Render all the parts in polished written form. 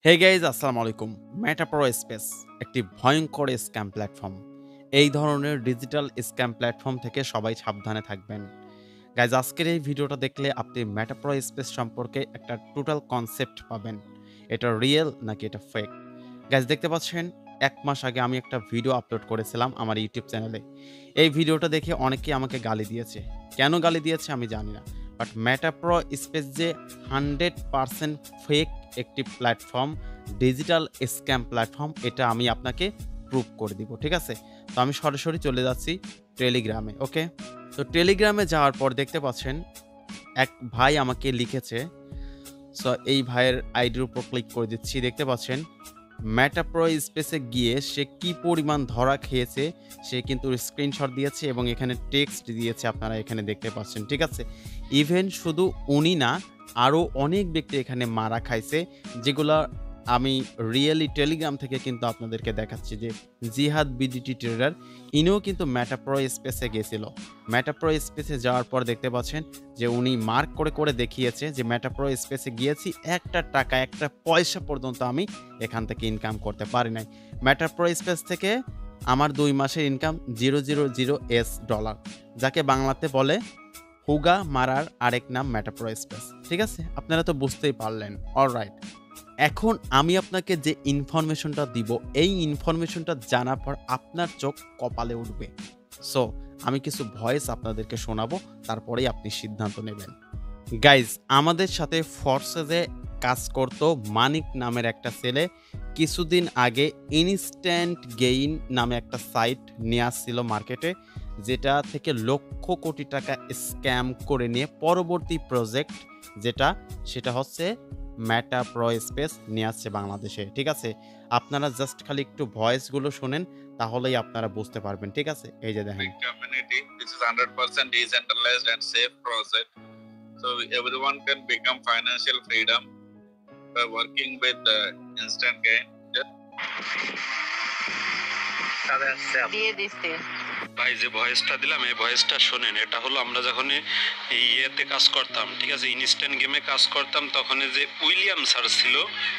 Hey guys আসসালামু আলাইকুম। মেটাপ্রো space একটি ভয়ঙ্কর স্ক্যাম প্ল্যাটফর্ম। এই ধরনের ডিজিটাল স্ক্যাম প্ল্যাটফর্ম থেকে সবাই সাবধানে থাকবেন। গাইজ আজকের এই ভিডিওটা দেখলে আপনি মেটাপ্রো স্পেস সম্পর্কে একটা টোটাল কনসেপ্ট পাবেন। এটা রিয়েল নাকি এটা ফেক। গাইজ দেখতে পাচ্ছেন ১ মাস আগে আমি একটা ভিডিও আপলোড করেছিলাম আমার ইউটিউব চ্যানেলে। এই ভিডিওটা দেখে অনেকেই আমাকে গালি দিয়েছে। কেন গালি দিয়েছে আমি জানি না। বাট মেটাপ্রো স্পেস যে 100% ফেক একটি প্ল্যাটফর্ম, ডিজিটাল স্ক্যাম প্ল্যাটফর্ম এটা আমি আপনাকে প্রুভ করে দিব। ঠিক আছে? তো আমি সরাসরি চলে যাচ্ছি টেলিগ্রামে। ওকে? তো টেলিগ্রামে যাওয়ার পর দেখতে পাচ্ছেন এক ভাই আমাকে লিখেছে। সো এই ভাইয়ের আইডির উপর ক্লিক করে দিচ্ছি। দেখতে পাচ্ছেন মেটাপ্রো স্পেসে গিয়ে সে কি পরিমাণ ধরা খেয়েছে সে কিন্তু স্ক্রিনশট দিয়েছে এবং এখানে টেক্সট দিয়েছে আপনারা এখানে দেখতে পাচ্ছেন। ঠিক আছে? ইভেন শুধু উনি না আরও অনেক ব্যক্তি এখানে মারা খাইছে যেগুলা আমি রিয়েলি টেলিগ্রাম থেকে কিন্তু আপনাদেরকে দেখাচ্ছি যে জিহাদ বিডিটি ট্রেডার ইনিও কিন্তু মেটাপ্রো স্পেসে গেছিল। মেটাপ্রো স্পেসে যাওয়ার পর দেখতে পাচ্ছেন যে উনি মার্ক করে দেখিয়েছে যে মেটাপ্রো স্পেসে গিয়েছি একটা টাকা একটা পয়সা পর্যন্ত আমি এখান থেকে ইনকাম করতে পারি নাই। মেটাপ্রো স্পেস থেকে আমার ২ মাসের ইনকাম $0.00 যাকে বাংলাতে বলে হুগা মারার আরেক নাম মেটাপ্রো স্পেস। ঠিক আছে? আপনারা তো বুঝতেই পারলেন। অলরাইট। এখন আমি আপনাকে যে ইনফরমেশনটা দিব, এই ইনফরমেশনটা জানার পর আপনার চোখ কপালে উঠবে। সো আমি কিছু ভয়েস আপনাদেরকে শোনাবো, তারপরেই আপনি সিদ্ধান্ত নেবেন। গাইজ আমাদের সাথে ফরসেজে কাজ করতো মানিক নামের একটা ছেলে কিছুদিন আগে ইনস্ট্যান্ট গেইন নামে একটা সাইট নিয়ে আসছিল মার্কেটে, যেটা থেকে লক্ষ কোটি টাকা স্ক্যাম করে নিয়ে পরবর্তী প্রজেক্ট সেটা হচ্ছে মেটাপ্রো স্পেস নিয়ে আসছে বাংলাদেশে। ঠিক আছে? আপনারা জাস্ট খালি একটু ভয়েসগুলো শোনেন তাহলেই আপনারা বুঝতে পারবেন। ঠিক আছে? এই যে দেখেন। Community. This is 100% decentralized and safe process. So everyone can become financial freedom by working with instant gain. দিয়ে দিছে। ভাই যে ভয়েসটা দিলাম এই ভয়েসটা শোনেন। এটা হলো আমরা যখন ইয়েতে কাজ করতাম, ঠিক আছে, ইনস্ট্যান্ট গেমে কাজ করতাম, তখন যে উইলিয়াম স্যার ছিল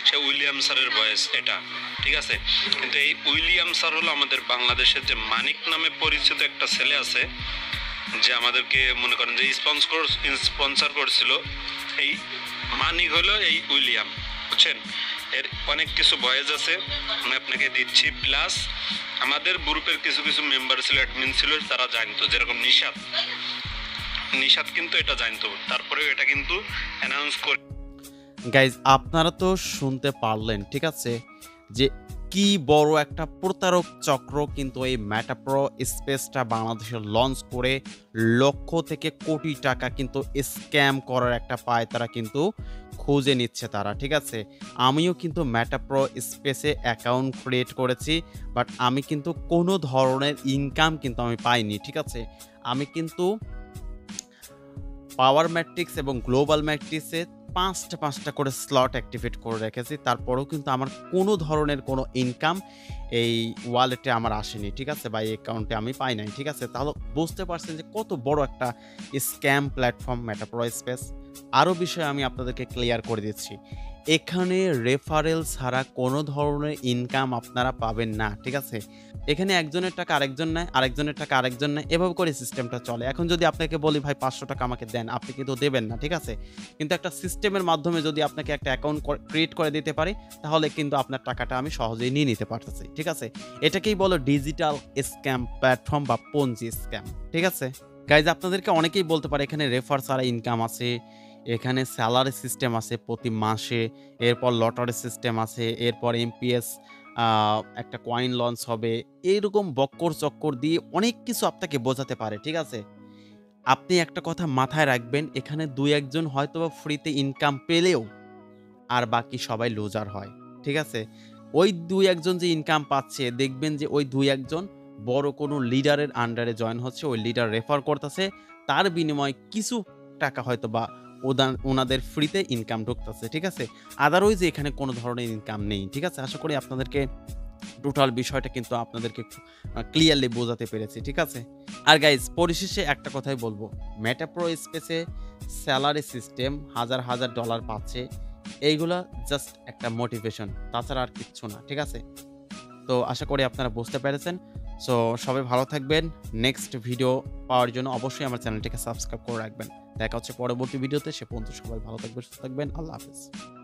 সে উইলিয়াম স্যারের ভয়েস এটা। ঠিক আছে? কিন্তু এই উইলিয়াম স্যার হলো আমাদের বাংলাদেশের যে মানিক নামে পরিচিত একটা ছেলে আছে যে আমাদেরকে মনে করেন যে স্পন্সর করছিল, এই মানিক হলো এই উইলিয়াম। বুঝছেন? এর অনেক কিছু ভয়েস আছে আমি আপনাকে দিচ্ছি। প্লাস আমাদের গ্রুপের কিছু মেম্বার ছিল, অ্যাডমিন ছিল, তারা জানতো, যেরকম নিশাত কিন্তু এটা জানতো, তারপরেও এটা কিন্তু অ্যানাউন্স করে। গাইজ আপনারা তো শুনতে পারলেন। ঠিক আছে? যে কি বড় একটা প্রতারক চক্র কিন্তু এই মেটাপ্রো স্পেসটা বাংলাদেশে লঞ্চ করে লক্ষ থেকে কোটি টাকা কিন্তু স্ক্যাম করার একটা পায় তারা কিন্তু খুঁজে নিচ্ছে তারা। ঠিক আছে? আমিও কিন্তু মেটাপ্রো স্পেসে অ্যাকাউন্ট ক্রিয়েট করেছি, বাট আমি কিন্তু কোনো ধরনের ইনকাম কিন্তু আমি পাইনি। ঠিক আছে? আমি কিন্তু পাওয়ার ম্যাট্রিক্স এবং গ্লোবাল ম্যাট্রিক্সে ৫টা করে স্লট অ্যাক্টিভেট করে রেখেছি। তারপরেও কিন্তু আমার কোনো ধরনের কোনো ইনকাম এই ওয়ালেটে আমার আসেনি। ঠিক আছে? বা এই অ্যাকাউন্টে আমি পাই নাই। ঠিক আছে? তাহলে বুঝতে পারছেন যে কত বড় একটা স্ক্যাম প্ল্যাটফর্ম মেটাপ্রো স্পেস। আরও বিষয় আমি আপনাদেরকে ক্লিয়ার করে দিচ্ছি। এখানে রেফারেল ছাড়া কোনো ধরনের ইনকাম আপনারা পাবেন না। ঠিক আছে? এখানে একজনের টাকা আরেকজন নেয়, আরেকজনের টাকা আরেকজন নেয়। এভাবে করে সিস্টেমটা চলে। এখন যদি আপনাকে বলি ভাই ৳৫০০ আমাকে দেন, আপনি কিন্তু দেবেন না। ঠিক আছে? কিন্তু একটা সিস্টেমের মাধ্যমে যদি আপনাকে একটা অ্যাকাউন্ট ক্রিয়েট করে দিতে পারি, তাহলে কিন্তু আপনার টাকাটা আমি সহজেই নিয়ে নিতে পারতেছি। ঠিক আছে? এটাকেই বলে ডিজিটাল স্ক্যাম প্ল্যাটফর্ম বা পঞ্জি স্ক্যাম। ঠিক আছে? গাইজ আপনাদেরকে অনেকেই বলতে পারে এখানে রেফার ছাড়া ইনকাম আছে, এখানে স্যালারি সিস্টেম আছে প্রতি মাসে, এরপর লটারি সিস্টেম আছে, এরপর এমপিএস একটা কয়েন লঞ্চ হবে। এইরকম বক্কর-চক্কর দিয়ে অনেক কিছু আপনাকে বোঝাতে পারে। ঠিক আছে? আপনি একটা কথা মাথায় রাখবেন, এখানে ২-১ জন হয়তোবা ফ্রিতে ইনকাম পেলেও আর বাকি সবাই লুজার হয়। ঠিক আছে? ওই ২-১ জন যে ইনকাম পাচ্ছে দেখবেন যে ওই ২-১ জন বড় কোনো লিডারের আন্ডারে জয়েন হচ্ছে, ওই লিডার রেফার করতেছে। তার বিনিময়ে কিছু টাকা হয়তোবা ওনাদের ফ্রিতে ইনকাম ঢুকতেছে। ঠিক আছে? আদারওয়াইজ এখানে কোনো ধরনের ইনকাম নেই। ঠিক আছে? আশা করি আপনাদেরকে টোটাল বিষয়টা কিন্তু আপনাদেরকে ক্লিয়ারলি বোঝাতে পেরেছি। ঠিক আছে? আর গাইজ পরিশেষে একটা কথাই বলবো, মেটাপ্রো স্পেসে স্যালারি সিস্টেম $১,০০০ পাচ্ছে। এইগুলা জাস্ট একটা মোটিভেশন, তাছাড়া আর কিচ্ছু না। ঠিক আছে? তো আশা করি আপনারা বুঝতে পেরেছেন। সো সবাই ভালো থাকবেন। নেক্সট ভিডিও পাওয়ার জন্য অবশ্যই আমার চ্যানেলটিকে সাবস্ক্রাইব করে রাখবেন। দেখা হচ্ছে পরবর্তী ভিডিওতে। সে পর্যন্ত সবাই ভালো থাকবেন, সুস্থ থাকবেন। আল্লাহ হাফেজ।